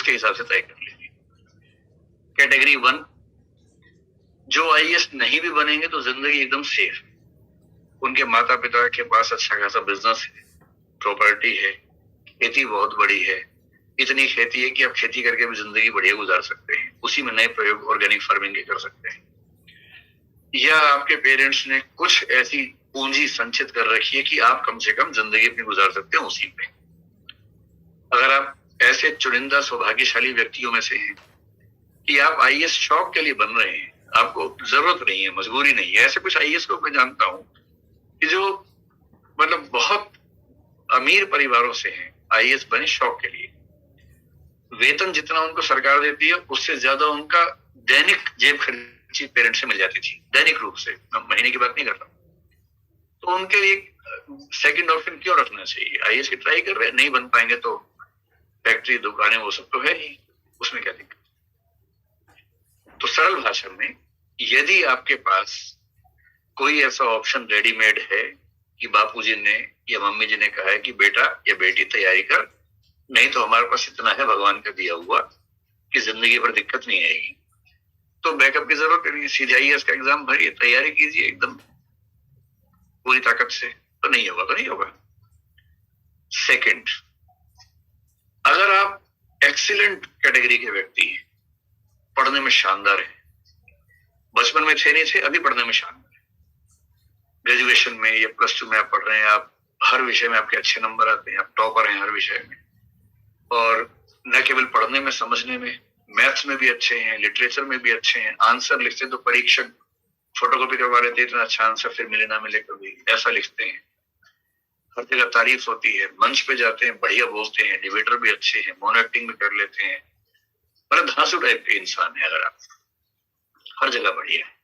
उसके हिसाब से तय कर लीजिए। कैटेगरी 1, जो आईएएस नहीं भी बनेंगे तो जिंदगी एकदम सेफ, उनके माता पिता के पास अच्छा खासा बिजनेस है, प्रॉपर्टी है, खेती बहुत बड़ी है, इतनी खेती है कि आप खेती करके भी जिंदगी बढ़िया गुजार सकते हैं, उसी में नए प्रयोग ऑर्गेनिक फार्मिंग के कर सकते हैं। या आपके पेरेंट्स ने कुछ ऐसी पूंजी संचित कर रखी है कि आप कम से कम जिंदगी अपनी गुजार सकते हैं उसी पे। अगर आप ऐसे चुनिंदा सौभाग्यशाली व्यक्तियों में से हैं कि आप आईएएस शौक के लिए बन रहे हैं, आपको जरूरत नहीं है, मजबूरी नहीं है, ऐसे कुछ आईएएस को मैं जानता हूं कि जो मतलब बहुत अमीर परिवारों से हैं, आईएएस बने शौक के लिए, वेतन जितना उनको सरकार देती है उससे ज्यादा उनका दैनिक जेब खर्ची पेरेंट्स से मिल जाती थी, दैनिक रूप से, मैं महीने की बात नहीं कर रहा। तो उनके लिए सेकंड ऑप्शन क्यों रखना चाहिए? आईएएस की ट्राई कर रहे हैं, नहीं बन पाएंगे तो फैक्ट्री, दुकानें, वो सब तो है ही, उसमें क्या दिक्कत? तो सरल भाषा में, यदि आपके पास कोई ऐसा ऑप्शन रेडीमेड है कि बापूजी ने या मम्मी जी ने कहा है कि बेटा या बेटी तैयारी कर, नहीं तो हमारे पास इतना है भगवान का दिया हुआ कि जिंदगी पर दिक्कत नहीं आएगी, तो बैकअप की जरूरत नहीं है, सीधे आईएएस का एग्जाम भरिए, तैयारी कीजिए एकदम पूरी ताकत से, तो नहीं होगा तो नहीं होगा। सेकंड, अगर आप एक्सीलेंट कैटेगरी के व्यक्ति हैं, पढ़ने में शानदार है, बचपन में थे नहीं थे, अभी पढ़ने में शानदार है, ग्रेजुएशन में या +2 में आप पढ़ रहे हैं, आप हर विषय में आपके अच्छे नंबर आते हैं, आप टॉपर हैं हर विषय में, और न केवल पढ़ने में, समझने में, मैथ्स में भी अच्छे हैं, लिटरेचर में भी अच्छे हैं, आंसर लिखते तो परीक्षक फोटोकॉपी करवा लेते, इतना अच्छा आंसर फिर मिले ना मिले कभी, ऐसा लिखते हैं, हर जगह तारीफ होती है, मंच पे जाते हैं बढ़िया बोलते हैं, डिबेटर भी अच्छे हैं, मोनो एक्टिंग भी कर लेते हैं, मतलब धांसू टाइप के इंसान है अगर आप, हर जगह बढ़िया है।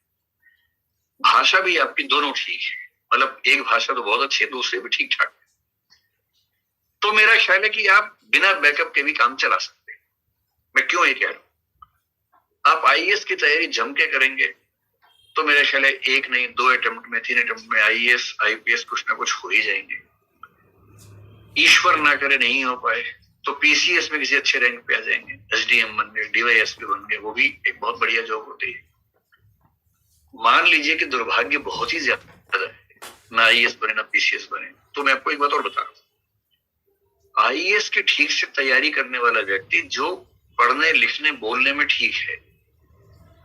भाषा भी आपकी दोनों ठीक है, मतलब एक भाषा तो बहुत अच्छी है, दूसरी भी ठीक ठाक है, तो मेरा ख्याल है कि आप बिना बैकअप के भी काम चला सकते हैं। मैं क्यों ये कह रहा हूं? आप आईएएस की तैयारी जम के करेंगे तो मेरा ख्याल है 1 नहीं 2 अटेम्प्ट में, 3 अटेम्प्ट में आईएएस आईपीएस कुछ ना कुछ हो ही जाएंगे। ईश्वर ना करे नहीं हो पाए तो पीसीएस में किसी अच्छे रैंक पे आ जाएंगे, एसडीएम बन गए, डीवाईएसपी बन गए, वो भी एक बहुत बढ़िया जॉब होती है। मान लीजिए कि दुर्भाग्य बहुत ही ज्यादा है, ना आईएएस बने ना पीसीएस बने, तो मैं आपको एक बात और बता रहा हूं, आईएएस की ठीक से तैयारी करने वाला व्यक्ति जो पढ़ने लिखने बोलने में ठीक है,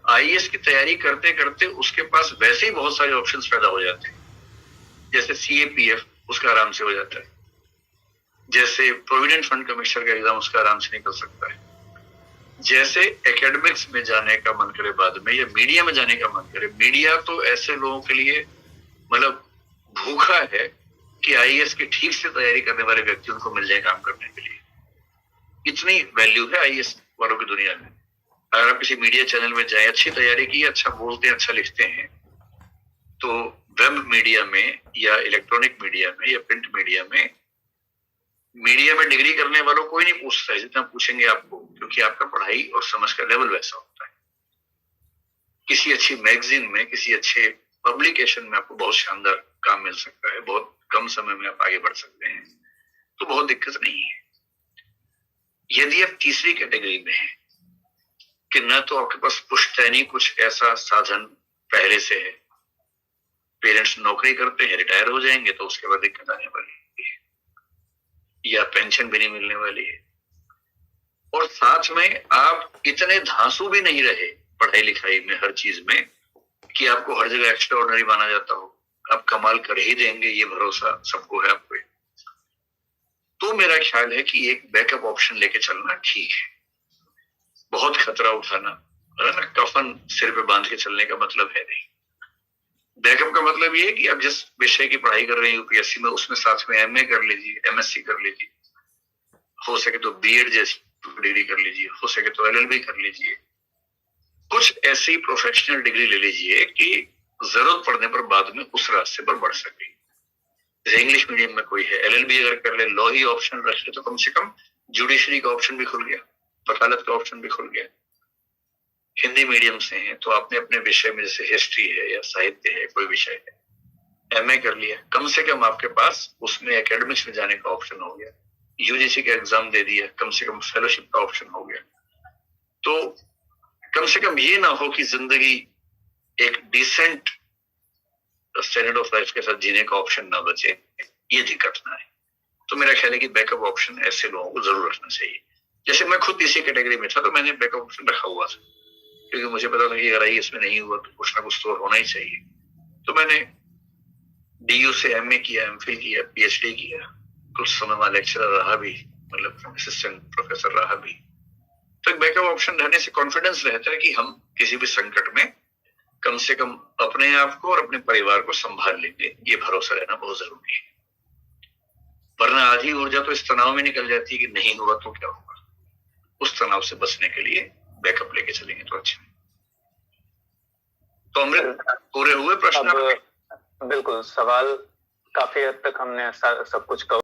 आईएएस की तैयारी करते करते उसके पास वैसे ही बहुत सारे ऑप्शंस पैदा हो जाते हैं, जैसे सीएपीएफ उसका आराम से हो जाता है, जैसे प्रोविडेंट फंड कमिश्नर का एग्जाम उसका आराम से निकल सकता है, जैसे एकेडमिक्स में जाने का मन करे बाद में, या मीडिया में जाने का मन करे, मीडिया तो ऐसे लोगों के लिए मतलब भूखा है कि आईएएस की ठीक से तैयारी करने वाले व्यक्ति उनको मिल जाए काम करने के लिए, इतनी वैल्यू है आईएएस वालों की दुनिया में। अगर आप किसी मीडिया चैनल में जाए, अच्छी तैयारी की, अच्छा बोलते हैं, अच्छा लिखते हैं, तो वेब मीडिया में या इलेक्ट्रॉनिक मीडिया में या प्रिंट मीडिया में डिग्री करने वालों कोई नहीं पूछता है जितना पूछेंगे आपको, क्योंकि आपका पढ़ाई और समझ का लेवल वैसा होता है। किसी अच्छी मैगजीन में, किसी अच्छे पब्लिकेशन में आपको बहुत शानदार काम मिल सकता है, बहुत कम समय में आप आगे बढ़ सकते हैं, तो बहुत दिक्कत नहीं है। यदि आप तीसरी कैटेगरी में हैं कि न तो आपके पास पुश्तैनी कुछ ऐसा साधन पहले से है, पेरेंट्स नौकरी करते हैं, रिटायर हो जाएंगे तो उसके बाद दिक्कत आने वाली है, या पेंशन भी नहीं मिलने वाली है, और साथ में आप इतने धांसू भी नहीं रहे पढ़ाई लिखाई में, हर चीज में, कि आपको हर जगह एक्स्ट्रा ऑर्डिनरी माना जाता हो, आप कमाल कर ही देंगे ये भरोसा सबको है आप पे, तो मेरा ख्याल है कि एक बैकअप ऑप्शन लेके चलना ठीक है। बहुत खतरा उठाना, है ना, कफन सिर पे बांध के चलने का मतलब है नहीं। बैकअप का मतलब ये है कि आप जिस विषय की पढ़ाई कर रहे हैं यूपीएससी में, उसमें साथ में एमए कर लीजिए, एमएससी कर लीजिए, हो सके तो बीएड जैसी डिग्री कर लीजिए, हो सके तो एलएलबी कर लीजिए, कुछ ऐसी प्रोफेशनल डिग्री ले लीजिए कि जरूरत पड़ने पर बाद में उस रास्ते पर बढ़ सके। जैसे इंग्लिश मीडियम में कोई है, एलएलबी अगर कर ले, लॉ ही ऑप्शन रख ले, तो कम से कम जुडिशरी का ऑप्शन भी खुल गया, वकालत का ऑप्शन भी खुल गया। हिंदी मीडियम से हैं तो आपने अपने विषय में, जैसे हिस्ट्री है या साहित्य है, कोई विषय है, एमए कर लिया, कम से कम आपके पास उसमें एकेडमिक्स में जाने का ऑप्शन हो गया। यूजीसी का एग्जाम दे दिया, कम से कम फेलोशिप का ऑप्शन हो गया। तो कम से कम ये ना हो कि जिंदगी एक डिसेंट स्टैंडर्ड ऑफ लाइफ के साथ जीने का ऑप्शन ना बचे, ये दिक्कत ना है। तो मेरा ख्याल है कि बैकअप ऑप्शन ऐसे लोगों को जरूर रखना चाहिए। जैसे मैं खुद इसी कैटेगरी में था तो मैंने बैकअप ऑप्शन रखा हुआ था, क्योंकि मुझे पता था कि अगर आईएएस में नहीं हुआ तो कुछ ना कुछ तो होना ही चाहिए। तो मैंने डीयू से एमए किया, एमफिल किया, पीएचडी किया, कुछ समय वहां लेक्चरर रहा भी, मतलब असिस्टेंट प्रोफेसर रहा भी। तो एक बैकअप ऑप्शन रहने से कॉन्फिडेंस रहता है कि हम किसी भी संकट में कम से कम अपने आप को और अपने परिवार को संभाल लेंगे, ये भरोसा रहना बहुत जरूरी है। वरना आधी ऊर्जा तो इस तनाव में निकल जाती है कि नहीं हुआ तो क्या होगा। उस तनाव से बचने के लिए बैकअप लेके चलेंगे तो अच्छा है। तो अमृत, पूरे हुए प्रश्न? बिल्कुल, सवाल काफी हद तक हमने सब कुछ